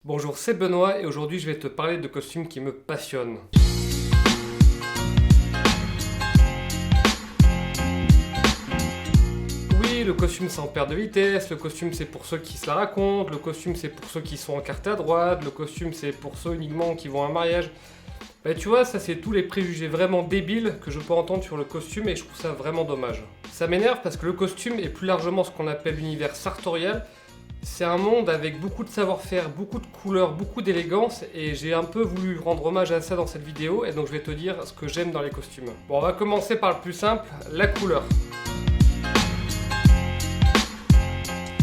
Bonjour, c'est Benoît et aujourd'hui je vais te parler de costumes qui me passionnent. Oui, le costume c'est en perte de vitesse, le costume c'est pour ceux qui se la racontent, le costume c'est pour ceux qui sont encartés à droite, le costume c'est pour ceux uniquement qui vont à un mariage. Bah tu vois, ça c'est tous les préjugés vraiment débiles que je peux entendre sur le costume et je trouve ça vraiment dommage. Ça m'énerve parce que le costume est plus largement ce qu'on appelle l'univers sartorial. C'est un monde avec beaucoup de savoir-faire, beaucoup de couleurs, beaucoup d'élégance et j'ai un peu voulu rendre hommage à ça dans cette vidéo et donc je vais te dire ce que j'aime dans les costumes. Bon, on va commencer par le plus simple, la couleur.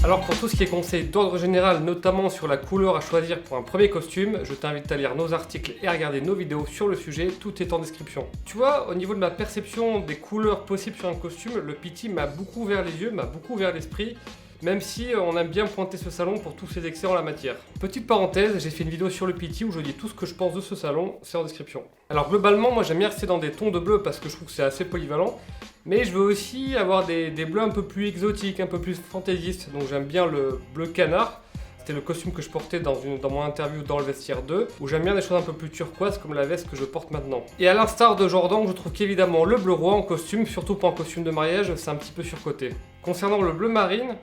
Alors pour tout ce qui est conseil d'ordre général, notamment sur la couleur à choisir pour un premier costume, je t'invite à lire nos articles et à regarder nos vidéos sur le sujet, tout est en description. Tu vois, au niveau de ma perception des couleurs possibles sur un costume, le PT m'a beaucoup ouvert les yeux, m'a beaucoup ouvert l'esprit. Même si on aime bien pointer ce salon pour tous ses excès en la matière. Petite parenthèse, j'ai fait une vidéo sur le PT où je dis tout ce que je pense de ce salon, c'est en description. Alors globalement, moi j'aime bien rester dans des tons de bleu parce que je trouve que c'est assez polyvalent. Mais je veux aussi avoir des bleus un peu plus exotiques, un peu plus fantaisistes. Donc j'aime bien le bleu canard. C'était le costume que je portais dans mon interview dans le vestiaire 2, où j'aime bien des choses un peu plus turquoises comme la veste que je porte maintenant. Et à l'instar de Jordan, je trouve qu'évidemment le bleu roi en costume, surtout pas en costume de mariage, c'est un petit peu surcoté. Concernant le bleu marine,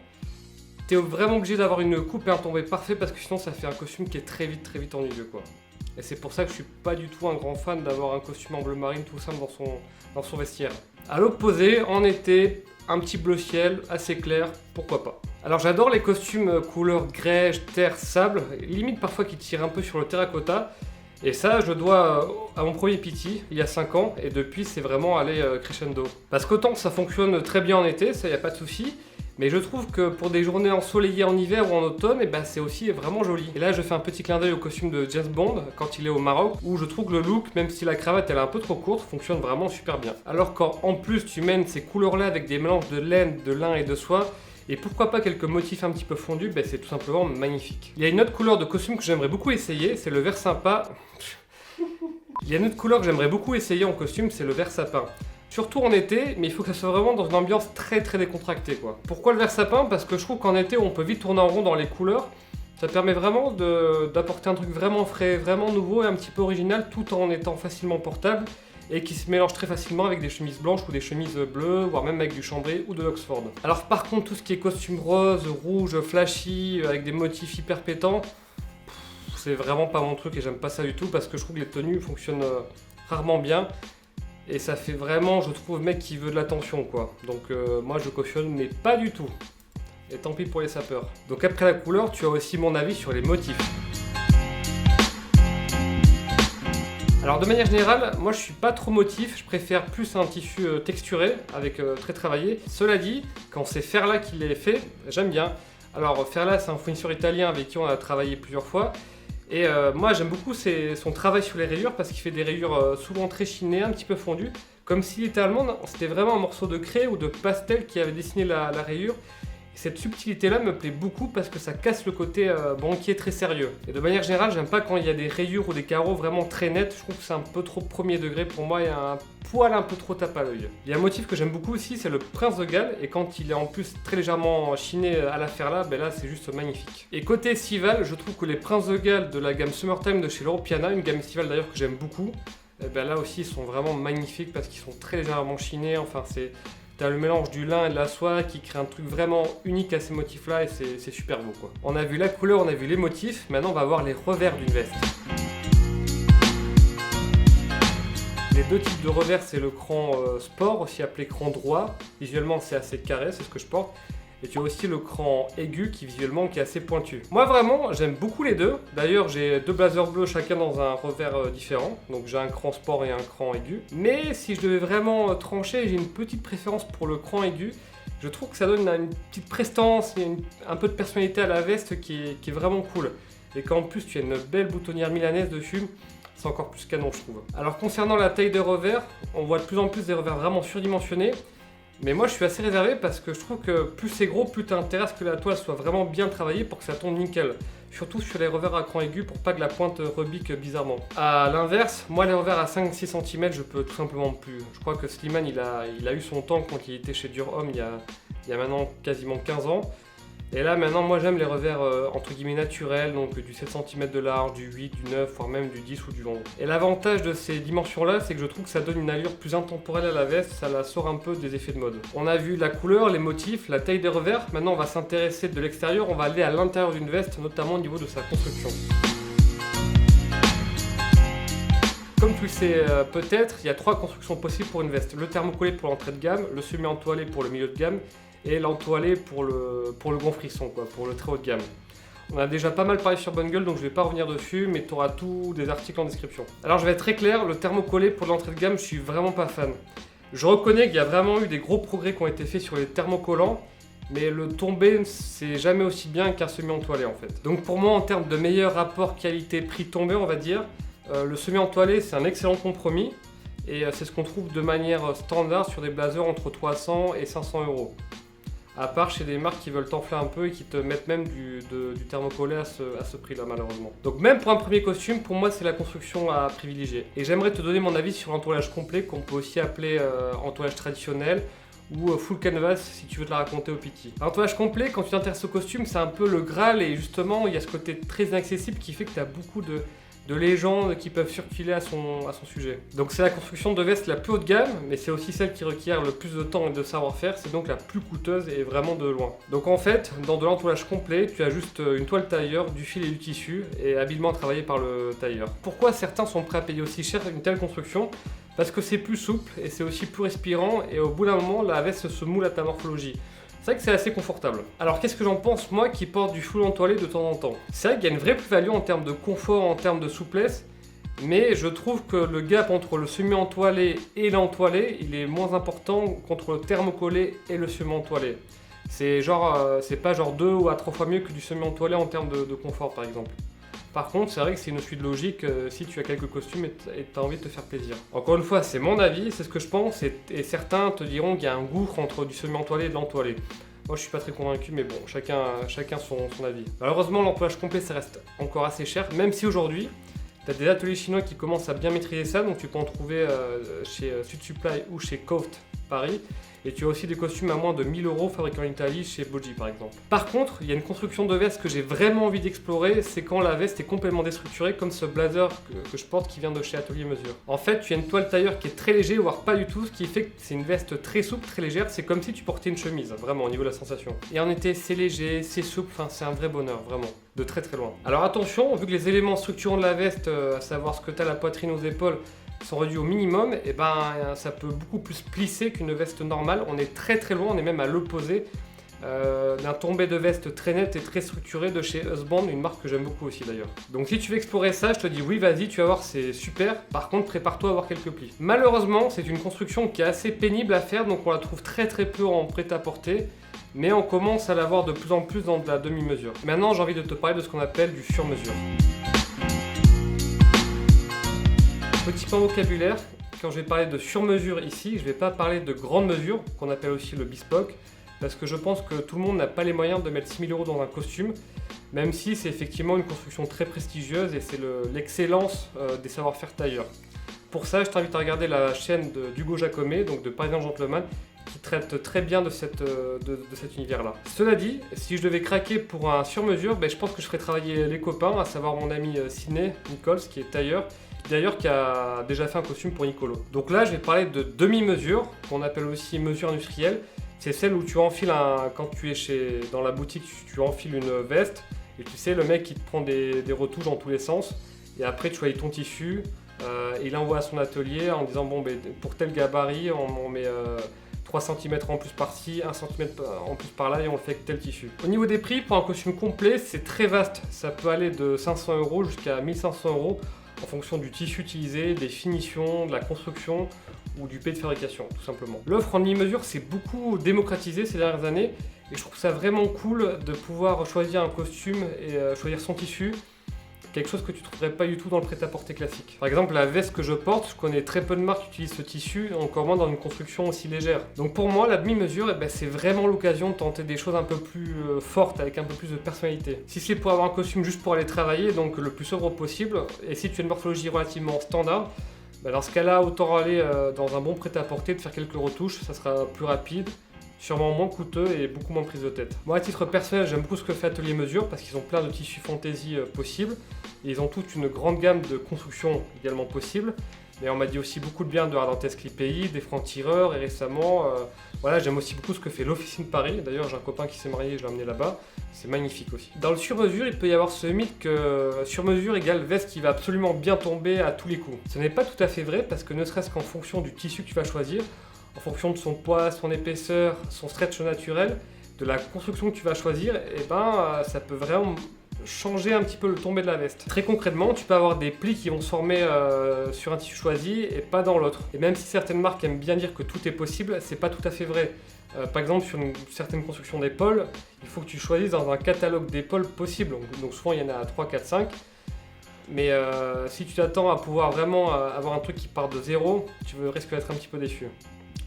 t'es vraiment obligé d'avoir une coupe et un tombé parfait parce que sinon ça fait un costume qui est très vite ennuyeux quoi. Et c'est pour ça que je suis pas du tout un grand fan d'avoir un costume en bleu marine tout simple dans son vestiaire. A l'opposé, en été, un petit bleu ciel assez clair, pourquoi pas. Alors j'adore les costumes couleur grège, terre, sable, limite parfois qui tirent un peu sur le terracotta. Et ça, je le dois à mon premier PT, il y a 5 ans, et depuis c'est vraiment allé crescendo. Parce qu'autant ça fonctionne très bien en été, ça y a pas de souci. Mais je trouve que pour des journées ensoleillées en hiver ou en automne, c'est aussi vraiment joli. Et là je fais un petit clin d'œil au costume de James Bond quand il est au Maroc, où je trouve que le look, même si la cravate elle est un peu trop courte, fonctionne vraiment super bien. Alors quand en plus tu mènes ces couleurs là avec des mélanges de laine, de lin et de soie, et pourquoi pas quelques motifs un petit peu fondus, c'est tout simplement magnifique. Il y a une autre couleur de costume que j'aimerais beaucoup essayer, c'est le vert sympa. Il y a une autre couleur que j'aimerais beaucoup essayer en costume, c'est le vert sapin. Surtout en été, mais il faut que ça soit vraiment dans une ambiance très décontractée quoi. Pourquoi le vert sapin? Parce que je trouve qu'en été on peut vite tourner en rond dans les couleurs. Ça permet vraiment d'apporter un truc vraiment frais, vraiment nouveau et un petit peu original tout en étant facilement portable et qui se mélange très facilement avec des chemises blanches ou des chemises bleues, voire même avec du chambray ou de l'Oxford. Alors par contre tout ce qui est costume rose, rouge, flashy, avec des motifs hyper pétants, c'est vraiment pas mon truc et j'aime pas ça du tout parce que je trouve que les tenues fonctionnent rarement bien. Et ça fait vraiment, je trouve, mec qui veut de l'attention quoi. Donc moi je cautionne, mais pas du tout. Et tant pis pour les sapeurs. Donc après la couleur, tu as aussi mon avis sur les motifs. Alors de manière générale, moi je suis pas trop motif, je préfère plus un tissu texturé, avec très travaillé. Cela dit, quand c'est Ferla qui les fait, j'aime bien. Alors Ferla c'est un fournisseur italien avec qui on a travaillé plusieurs fois. Et moi j'aime beaucoup son travail sur les rayures parce qu'il fait des rayures souvent très chinées, un petit peu fondues. Comme si littéralement c'était vraiment un morceau de craie ou de pastel qui avait dessiné la rayure. Et cette subtilité là me plaît beaucoup parce que ça casse le côté banquier très sérieux. Et de manière générale j'aime pas quand il y a des rayures ou des carreaux vraiment très nets, je trouve que c'est un peu trop premier degré pour moi et un poil un peu trop tape à l'œil. Il y a un motif que j'aime beaucoup aussi, c'est le Prince de Galles, et quand il est en plus très légèrement chiné à la Ferla, là c'est juste magnifique. Et côté estival, je trouve que les Princes de Galles de la gamme Summertime de chez l'Europiana, une gamme estivale d'ailleurs que j'aime beaucoup, là aussi ils sont vraiment magnifiques parce qu'ils sont très légèrement chinés, enfin t'as le mélange du lin et de la soie qui crée un truc vraiment unique à ces motifs là et c'est super beau quoi. On a vu la couleur, on a vu les motifs, maintenant on va voir les revers d'une veste. Les deux types de revers, c'est le cran sport, aussi appelé cran droit. Visuellement, c'est assez carré, c'est ce que je porte. Et tu as aussi le cran aigu qui visuellement qui est assez pointu. Moi vraiment, j'aime beaucoup les deux. D'ailleurs, j'ai deux blazers bleus chacun dans un revers différent. Donc j'ai un cran sport et un cran aigu. Mais si je devais vraiment trancher, j'ai une petite préférence pour le cran aigu. Je trouve que ça donne une petite prestance et un peu de personnalité à la veste qui est vraiment cool. Et qu'en plus, tu as une belle boutonnière milanaise dessus. C'est encore plus canon je trouve. Alors concernant la taille des revers, on voit de plus en plus des revers vraiment surdimensionnés. Mais moi je suis assez réservé parce que je trouve que plus c'est gros, plus t'as intérêt à ce que la toile soit vraiment bien travaillée pour que ça tombe nickel. Surtout sur les revers à cran aigu pour pas que la pointe rebique bizarrement. A l'inverse, moi les revers à 5-6 cm je peux tout simplement plus. Je crois que Slimane il a eu son temps quand il était chez Durhomme il y a maintenant quasiment 15 ans. Et là maintenant moi j'aime les revers entre guillemets naturels, donc du 7 cm de large, du 8, du 9, voire même du 10 ou du 11. Et l'avantage de ces dimensions là, c'est que je trouve que ça donne une allure plus intemporelle à la veste, ça la sort un peu des effets de mode. On a vu la couleur, les motifs, la taille des revers, maintenant on va s'intéresser de l'extérieur, on va aller à l'intérieur d'une veste, notamment au niveau de sa construction. Comme tu le sais peut-être, il y a 3 constructions possibles pour une veste. Le thermocollé pour l'entrée de gamme, le semi-entoilé pour le milieu de gamme, et l'entoilé pour le grand frisson, quoi, pour le très haut de gamme. On a déjà pas mal parlé sur Bonne Gueule, donc je vais pas revenir dessus, mais tu auras tous des articles en description. Alors je vais être très clair, le thermocollé pour l'entrée de gamme, je suis vraiment pas fan. Je reconnais qu'il y a vraiment eu des gros progrès qui ont été faits sur les thermocollants, mais le tombé, c'est jamais aussi bien qu'un semi-entoilé en fait. Donc pour moi, en termes de meilleur rapport qualité-prix tombé, on va dire, le semi-entoilé, c'est un excellent compromis, et c'est ce qu'on trouve de manière standard sur des blazers entre 300 et 500 euros. À part chez des marques qui veulent t'enfler un peu et qui te mettent même du thermocollé à ce prix-là, malheureusement. Donc même pour un premier costume, pour moi, c'est la construction à privilégier. Et j'aimerais te donner mon avis sur l'entoilage complet, qu'on peut aussi appeler entoilage traditionnel, ou full canvas si tu veux te la raconter au petit. L'entoilage complet, quand tu t'intéresses au costume, c'est un peu le Graal, et justement, il y a ce côté très inaccessible qui fait que tu as beaucoup de légendes qui peuvent circuler à son sujet. Donc c'est la construction de veste la plus haut de gamme, mais c'est aussi celle qui requiert le plus de temps et de savoir-faire, c'est donc la plus coûteuse et vraiment de loin. Donc en fait, dans de l'entoilage complet, tu as juste une toile tailleur, du fil et du tissu, et habilement travaillé par le tailleur. Pourquoi certains sont prêts à payer aussi cher une telle construction ? Parce que c'est plus souple et c'est aussi plus respirant, et au bout d'un moment, la veste se moule à ta morphologie. C'est vrai que c'est assez confortable. Alors qu'est-ce que j'en pense moi qui porte du full entoilé de temps en temps? C'est vrai qu'il y a une vraie plus-value en termes de confort, en termes de souplesse, mais je trouve que le gap entre le semi-entoilé et l'entoilé, il est moins important qu'entre le thermocollé et le semi-entoilé. C'est pas genre 2 ou à 3 fois mieux que du semi-entoilé en termes de confort par exemple. Par contre, c'est vrai que c'est une suite logique si tu as quelques costumes et tu as envie de te faire plaisir. Encore une fois, c'est mon avis, c'est ce que je pense, et certains te diront qu'il y a un gouffre entre du semi-entoilé et de l'entoilé. Moi, je suis pas très convaincu, mais bon, chacun son avis. Malheureusement, l'entoilage complet, ça reste encore assez cher, même si aujourd'hui, tu as des ateliers chinois qui commencent à bien maîtriser ça, donc tu peux en trouver chez Sud Supply ou chez Coft Paris. Et tu as aussi des costumes à moins de 1000 € fabriqués en Italie chez Boji par exemple. Par contre, il y a une construction de veste que j'ai vraiment envie d'explorer, c'est quand la veste est complètement déstructurée, comme ce blazer que je porte qui vient de chez Atelier Mesure. En fait, tu as une toile tailleur qui est très léger, voire pas du tout, ce qui fait que c'est une veste très souple, très légère, c'est comme si tu portais une chemise, vraiment au niveau de la sensation. Et en été, c'est léger, c'est souple, enfin c'est un vrai bonheur, vraiment, de très très loin. Alors attention, vu que les éléments structurants de la veste, à savoir ce que tu as à la poitrine, aux épaules, sont réduits au minimum, et ben ça peut beaucoup plus plisser qu'une veste normale. On est très très loin, on est même à l'opposé d'un tombé de veste très net et très structuré de chez Husband, une marque que j'aime beaucoup aussi d'ailleurs. Donc si tu veux explorer ça, je te dis oui, vas-y, tu vas voir, c'est super. Par contre, prépare-toi à avoir quelques plis. Malheureusement, c'est une construction qui est assez pénible à faire, donc on la trouve très très peu en prêt-à-porter, mais on commence à la voir de plus en plus dans de la demi-mesure. Maintenant, j'ai envie de te parler de ce qu'on appelle du sur-mesure. Petit point vocabulaire, quand je vais parler de sur-mesure ici, je ne vais pas parler de grande mesure, qu'on appelle aussi le bespoke, parce que je pense que tout le monde n'a pas les moyens de mettre 6 000 € dans un costume, même si c'est effectivement une construction très prestigieuse et c'est l'excellence des savoir-faire tailleurs. Pour ça, je t'invite à regarder la chaîne d'Hugo Jacomet, donc de Parisien Gentleman, qui traite très bien de cet univers-là. Cela dit, si je devais craquer pour un sur-mesure, je pense que je ferais travailler les copains, à savoir mon ami Sidney Nichols, qui est tailleur, d'ailleurs qui a déjà fait un costume pour Nicolo. Donc là, je vais parler de demi-mesure, qu'on appelle aussi mesure industrielle. C'est celle où tu enfiles quand tu es dans la boutique, tu enfiles une veste, et tu sais, le mec qui te prend des retouches dans tous les sens, et après tu choisis ton tissu, et il envoie à son atelier en disant bon, pour tel gabarit, on met 3 cm en plus par-ci, 1 cm en plus par-là, et on le fait avec tel tissu. Au niveau des prix, pour un costume complet, c'est très vaste. Ça peut aller de 500 € jusqu'à 1500 € en fonction du tissu utilisé, des finitions, de la construction ou du pays de fabrication, tout simplement. L'offre en demi-mesure s'est beaucoup démocratisée ces dernières années, et je trouve ça vraiment cool de pouvoir choisir un costume et choisir son tissu, quelque chose que tu ne trouverais pas du tout dans le prêt-à-porter classique. Par exemple, la veste que je porte, je connais très peu de marques qui utilisent ce tissu, encore moins dans une construction aussi légère. Donc pour moi, la demi-mesure, c'est vraiment l'occasion de tenter des choses un peu plus fortes, avec un peu plus de personnalité. Si c'est pour avoir un costume juste pour aller travailler, donc le plus sobre possible, et si tu as une morphologie relativement standard, dans ce cas-là, autant aller dans un bon prêt-à-porter, de faire quelques retouches, ça sera plus rapide, sûrement moins coûteux et beaucoup moins prise de tête. Moi à titre personnel j'aime beaucoup ce que fait Atelier Mesure parce qu'ils ont plein de tissus fantaisie possibles et ils ont toute une grande gamme de constructions également possibles. Mais on m'a dit aussi beaucoup de bien de Ardentesque Pays, des francs-tireurs et récemment, voilà, j'aime aussi beaucoup ce que fait l'Officine Paris. D'ailleurs j'ai un copain qui s'est marié, je l'ai emmené là-bas, c'est magnifique aussi. Dans le sur-mesure, il peut y avoir ce mythe que sur-mesure égale veste qui va absolument bien tomber à tous les coups. Ce n'est pas tout à fait vrai parce que ne serait-ce qu'en fonction du tissu que tu vas choisir, en fonction de son poids, son épaisseur, son stretch naturel, de la construction que tu vas choisir, et ça peut vraiment changer un petit peu le tombé de la veste. Très concrètement, tu peux avoir des plis qui vont se former sur un tissu choisi et pas dans l'autre. Et même si certaines marques aiment bien dire que tout est possible, c'est pas tout à fait vrai. Par exemple, sur une certaine construction d'épaule, il faut que tu choisisses dans un catalogue d'épaules possible. Donc souvent, il y en a 3, 4, 5. Mais si tu t'attends à pouvoir vraiment avoir un truc qui part de zéro, tu risques d'être un petit peu déçu.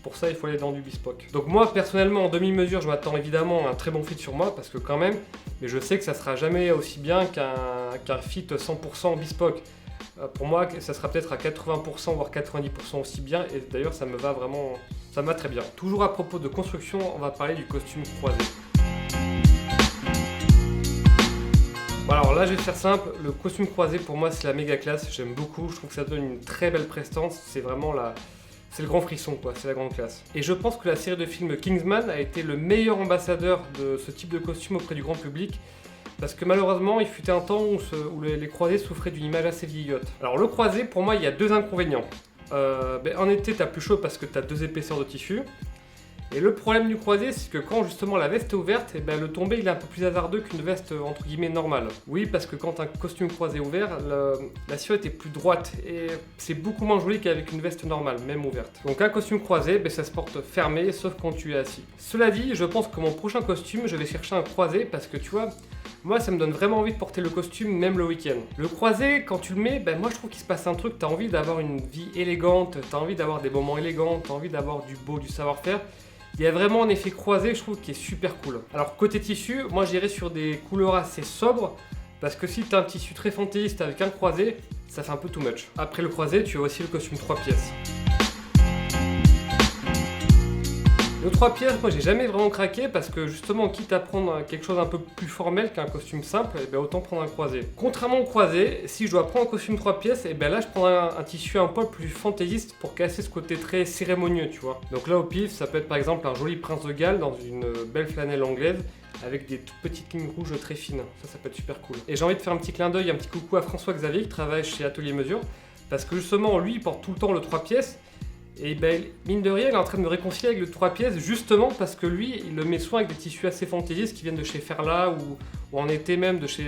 Pour ça, il faut aller dans du bespoke. Donc moi, personnellement, en demi-mesure, je m'attends évidemment à un très bon fit sur moi, parce que quand même, mais je sais que ça sera jamais aussi bien qu'un fit 100% bespoke. Pour moi, ça sera peut-être à 80%, voire 90% aussi bien, et d'ailleurs, ça me va vraiment, ça me va très bien. Toujours à propos de construction, on va parler du costume croisé. Bon, alors là, je vais faire simple, le costume croisé, pour moi, c'est la méga classe, j'aime beaucoup, je trouve que ça donne une très belle prestance, c'est vraiment c'est le grand frisson, quoi, c'est la grande classe. Et je pense que la série de films Kingsman a été le meilleur ambassadeur de ce type de costume auprès du grand public, parce que malheureusement, il fut un temps où les croisés souffraient d'une image assez vieillotte. Alors le croisé, pour moi, il y a deux inconvénients. En été, t'as plus chaud parce que t'as deux épaisseurs de tissu. Et le problème du croisé, c'est que quand justement la veste est ouverte, le tombé il est un peu plus hasardeux qu'une veste entre guillemets normale. Oui, parce que quand un costume croisé est ouvert, la silhouette est plus droite et c'est beaucoup moins joli qu'avec une veste normale, même ouverte. Donc un costume croisé, ça se porte fermé, sauf quand tu es assis. Cela dit, je pense que mon prochain costume, je vais chercher un croisé parce que tu vois, moi ça me donne vraiment envie de porter le costume même le week-end. Le croisé, quand tu le mets, moi je trouve qu'il se passe un truc, t'as envie d'avoir une vie élégante, t'as envie d'avoir des moments élégants, t'as envie d'avoir du beau, du savoir-faire. Il y a vraiment un effet croisé, je trouve, qui est super cool. Alors côté tissu, moi j'irais sur des couleurs assez sobres, parce que si tu as un tissu très fantaisiste avec un croisé, ça fait un peu too much. Après le croisé, tu as aussi le costume 3 pièces. Le 3 pièces, moi j'ai jamais vraiment craqué parce que justement, quitte à prendre quelque chose un peu plus formel qu'un costume simple, autant prendre un croisé. Contrairement au croisé, si je dois prendre un costume 3 pièces, là je prendrais un tissu un peu plus fantaisiste pour casser ce côté très cérémonieux, tu vois. Donc là au pif, ça peut être par exemple un joli prince de Galles dans une belle flanelle anglaise avec des toutes petites lignes rouges très fines. Ça peut être super cool. Et j'ai envie de faire un petit clin d'œil, un petit coucou à François Xavier qui travaille chez Atelier Mesure parce que justement lui il porte tout le temps le 3 pièces. Et mine de rien, il est en train de me réconcilier avec le 3 pièces justement parce que lui, il le met soin avec des tissus assez fantaisistes qui viennent de chez Ferla ou en été même de chez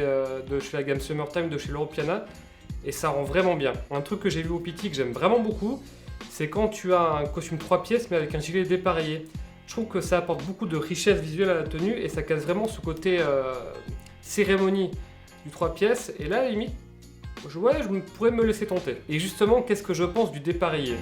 la gamme Summertime, de chez l'Europiana. Et ça rend vraiment bien. Un truc que j'ai vu au Pity que j'aime vraiment beaucoup, c'est quand tu as un costume 3 pièces mais avec un gilet dépareillé. Je trouve que ça apporte beaucoup de richesse visuelle à la tenue et ça casse vraiment ce côté cérémonie du 3 pièces. Et là, à la limite, je pourrais me laisser tenter. Et justement, qu'est-ce que je pense du dépareillé ?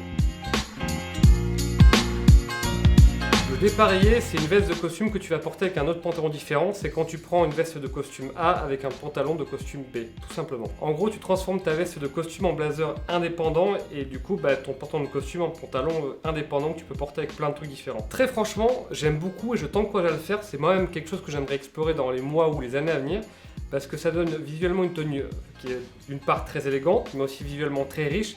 Le dépareillé, c'est une veste de costume que tu vas porter avec un autre pantalon différent. C'est quand tu prends une veste de costume A avec un pantalon de costume B, tout simplement. En gros, tu transformes ta veste de costume en blazer indépendant et du coup, ton pantalon de costume en pantalon indépendant que tu peux porter avec plein de trucs différents. Très franchement, j'aime beaucoup et je t'encourage à le faire. C'est moi-même quelque chose que j'aimerais explorer dans les mois ou les années à venir parce que ça donne visuellement une tenue qui est d'une part très élégante, mais aussi visuellement très riche,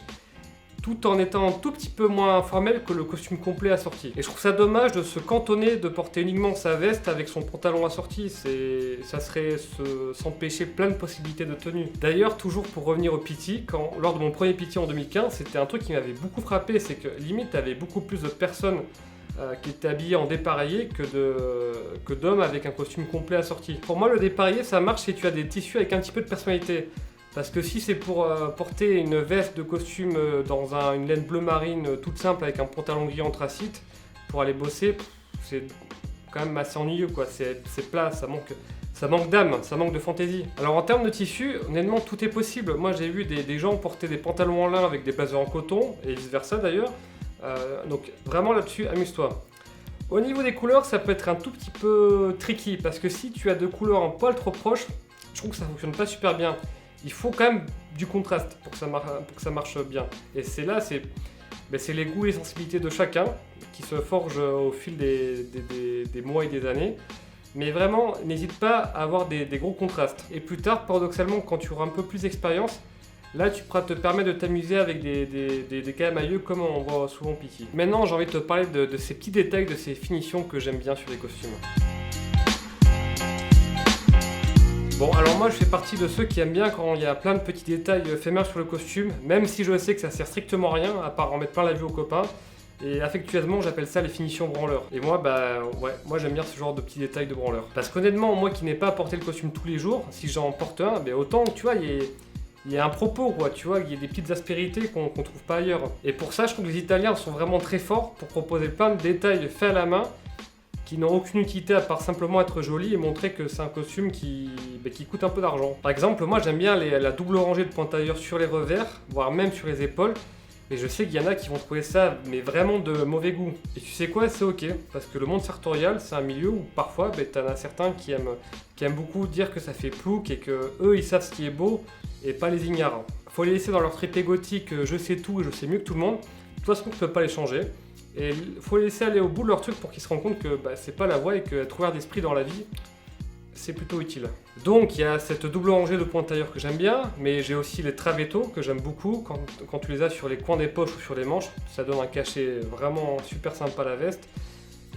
tout en étant un tout petit peu moins formel que le costume complet assorti. Et je trouve ça dommage de se cantonner, de porter uniquement sa veste avec son pantalon assorti. Ça serait s'empêcher plein de possibilités de tenue. D'ailleurs, toujours pour revenir au Pity, lors de mon premier Pity en 2015, c'était un truc qui m'avait beaucoup frappé, c'est que limite, t'avais beaucoup plus de personnes qui étaient habillées en dépareillé que d'hommes avec un costume complet assorti. Pour moi, le dépareillé, ça marche si tu as des tissus avec un petit peu de personnalité. Parce que si c'est pour porter une veste de costume dans une laine bleu marine toute simple avec un pantalon gris anthracite pour aller bosser, c'est quand même assez ennuyeux quoi, c'est plat, ça manque d'âme, ça manque de fantaisie. Alors en termes de tissu, honnêtement tout est possible. Moi j'ai vu des gens porter des pantalons en lin avec des blazers en coton et vice versa d'ailleurs. Donc vraiment là-dessus, amuse-toi. Au niveau des couleurs, ça peut être un tout petit peu tricky parce que si tu as deux couleurs un poil trop proches, je trouve que ça fonctionne pas super bien. Il faut quand même du contraste pour que ça marche bien. Et c'est les goûts et les sensibilités de chacun qui se forgent au fil des mois et des années. Mais vraiment, n'hésite pas à avoir des gros contrastes. Et plus tard, paradoxalement, quand tu auras un peu plus d'expérience, là tu pourras te permettre de t'amuser avec des camailleux comme on voit souvent Piki. Maintenant, j'ai envie de te parler de ces petits détails, de ces finitions que j'aime bien sur les costumes. Bon, alors moi je fais partie de ceux qui aiment bien quand il y a plein de petits détails éphémères sur le costume, même si je sais que ça sert strictement à rien, à part en mettre plein la vue aux copains. Et affectueeusement, j'appelle ça les finitions branleurs. Et moi, moi j'aime bien ce genre de petits détails de branleurs. Parce qu'honnêtement, moi qui n'ai pas à porter le costume tous les jours, si j'en porte un, autant, tu vois, il y a un propos, quoi, tu vois, il y a des petites aspérités qu'on trouve pas ailleurs. Et pour ça, je trouve que les Italiens sont vraiment très forts pour proposer plein de détails faits à la main, qui n'ont aucune utilité à part simplement être joli et montrer que c'est un costume qui coûte un peu d'argent. Par exemple, moi j'aime bien la double rangée de pointailleurs sur les revers, voire même sur les épaules. Et je sais qu'il y en a qui vont trouver ça, mais vraiment de mauvais goût. Et tu sais quoi, c'est ok, parce que le monde sartorial, c'est un milieu où parfois, t'en as certains qui aiment beaucoup dire que ça fait plouc et que eux, ils savent ce qui est beau et pas les ignorants. Faut les laisser dans leur tripé gothique, je sais tout et je sais mieux que tout le monde. De toute façon, tu peux pas les changer. Et faut les laisser aller au bout de leur truc pour qu'ils se rendent compte que c'est pas la voie et qu'être ouvert d'esprit dans la vie, c'est plutôt utile. Donc il y a cette double rangée de pointailleurs que j'aime bien, mais j'ai aussi les travettos que j'aime beaucoup. Quand tu les as sur les coins des poches ou sur les manches, ça donne un cachet vraiment super sympa à la veste.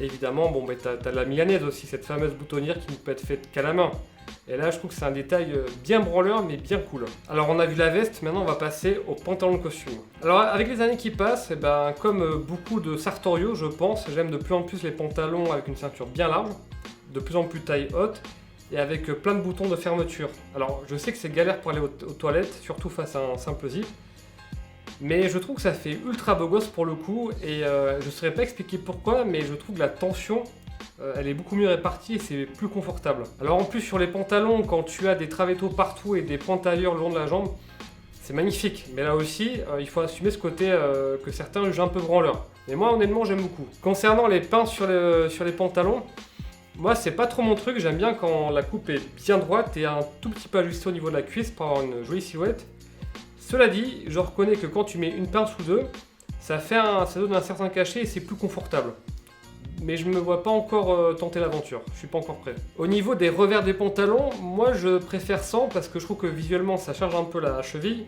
Et évidemment, t'as la milanaise aussi, cette fameuse boutonnière qui ne peut être faite qu'à la main. Et là, je trouve que c'est un détail bien branleur, mais bien cool. Alors, on a vu la veste, maintenant on va passer au pantalon de costume. Alors, avec les années qui passent, comme beaucoup de sartoriaux, je pense, j'aime de plus en plus les pantalons avec une ceinture bien large, de plus en plus taille haute, et avec plein de boutons de fermeture. Alors, je sais que c'est galère pour aller aux toilettes, surtout face à un simple zip, mais je trouve que ça fait ultra beau gosse pour le coup, et je ne saurais pas expliquer pourquoi, mais je trouve que la tension, elle est beaucoup mieux répartie et c'est plus confortable. Alors en plus sur les pantalons, quand tu as des travettos partout et des pointailleurs le long de la jambe, c'est magnifique. Mais là aussi, il faut assumer ce côté que certains jugent un peu branleur. Mais moi honnêtement j'aime beaucoup. Concernant les pinces sur les pantalons, moi c'est pas trop mon truc, j'aime bien quand la coupe est bien droite et un tout petit peu ajustée au niveau de la cuisse pour avoir une jolie silhouette. Cela dit, je reconnais que quand tu mets une pince ou deux, ça donne un certain cachet et c'est plus confortable. Mais je ne me vois pas encore tenter l'aventure, je suis pas encore prêt. Au niveau des revers des pantalons, moi je préfère sans parce que je trouve que visuellement ça charge un peu la cheville.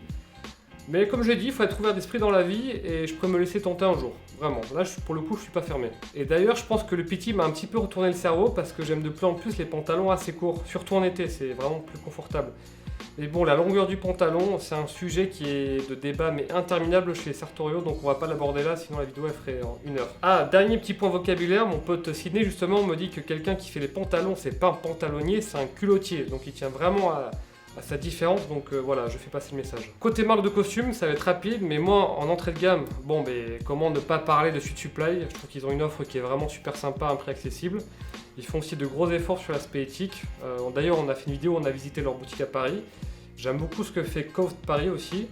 Mais comme je l'ai dit, il faut être ouvert d'esprit dans la vie et je peux me laisser tenter un jour. Vraiment, là pour le coup je suis pas fermé. Et d'ailleurs je pense que le PT m'a un petit peu retourné le cerveau parce que j'aime de plus en plus les pantalons assez courts, surtout en été, c'est vraiment plus confortable. Mais bon, la longueur du pantalon, c'est un sujet qui est de débat mais interminable chez les sartoriaux, donc on va pas l'aborder là, sinon la vidéo elle ferait en 1 heure. Ah, dernier petit point vocabulaire, mon pote Sydney justement me dit que quelqu'un qui fait les pantalons, c'est pas un pantalonnier, c'est un culottier, donc il tient vraiment à sa différence, donc voilà, je fais passer le message. Côté marque de costume, ça va être rapide, mais moi en entrée de gamme, comment ne pas parler de Suit Supply, je trouve qu'ils ont une offre qui est vraiment super sympa à un prix accessible. Ils font aussi de gros efforts sur l'aspect éthique. D'ailleurs, on a fait une vidéo où on a visité leur boutique à Paris. J'aime beaucoup ce que fait Cove Paris aussi.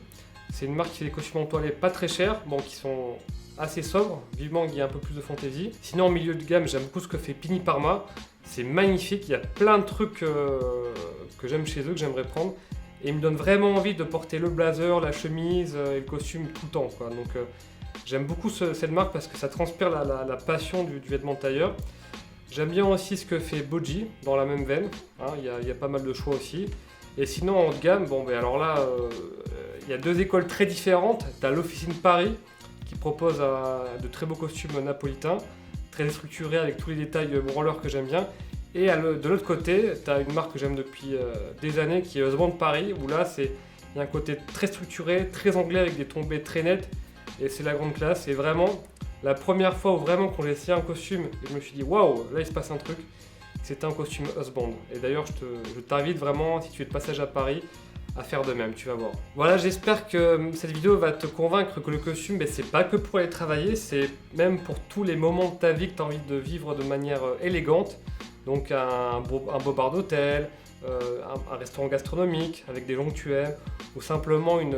C'est une marque qui fait des costumes en toilette pas très chers, qui sont assez sobres, vivement qu'il y ait un peu plus de fantaisie. Sinon, en milieu de gamme, j'aime beaucoup ce que fait Pini Parma. C'est magnifique, il y a plein de trucs que j'aime chez eux, que j'aimerais prendre. Et ils me donnent vraiment envie de porter le blazer, la chemise et le costume tout le temps, quoi. Donc j'aime beaucoup cette marque parce que ça transpire la passion du vêtement de tailleur. J'aime bien aussi ce que fait Boji dans la même veine, il y a pas mal de choix aussi. Et sinon en haut de gamme, alors là, il y a deux écoles très différentes. Tu as l'Officine Paris qui propose de très beaux costumes napolitains, très structurés avec tous les détails branleurs que j'aime bien. Et de l'autre côté, tu as une marque que j'aime depuis des années qui est Husband Paris, où là il y a un côté très structuré, très anglais avec des tombées très nettes. Et c'est la grande classe. Et vraiment, la première fois où vraiment quand j'ai essayé un costume et je me suis dit waouh, là il se passe un truc, c'était un costume Husband. Et d'ailleurs je t'invite vraiment, si tu es de passage à Paris, à faire de même, tu vas voir. Voilà, j'espère que cette vidéo va te convaincre que le costume, c'est pas que pour aller travailler, c'est même pour tous les moments de ta vie que tu as envie de vivre de manière élégante. Donc un beau bar d'hôtel, un restaurant gastronomique avec des gens que tu aimes, ou simplement une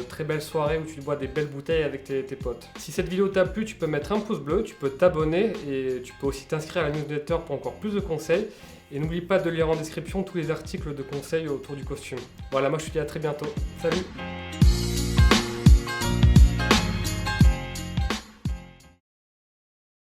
très belle soirée où tu bois des belles bouteilles avec tes potes. Si cette vidéo t'a plu, tu peux mettre un pouce bleu, tu peux t'abonner et tu peux aussi t'inscrire à la newsletter pour encore plus de conseils. Et n'oublie pas de lire en description tous les articles de conseils autour du costume. Voilà, moi je te dis à très bientôt. Salut!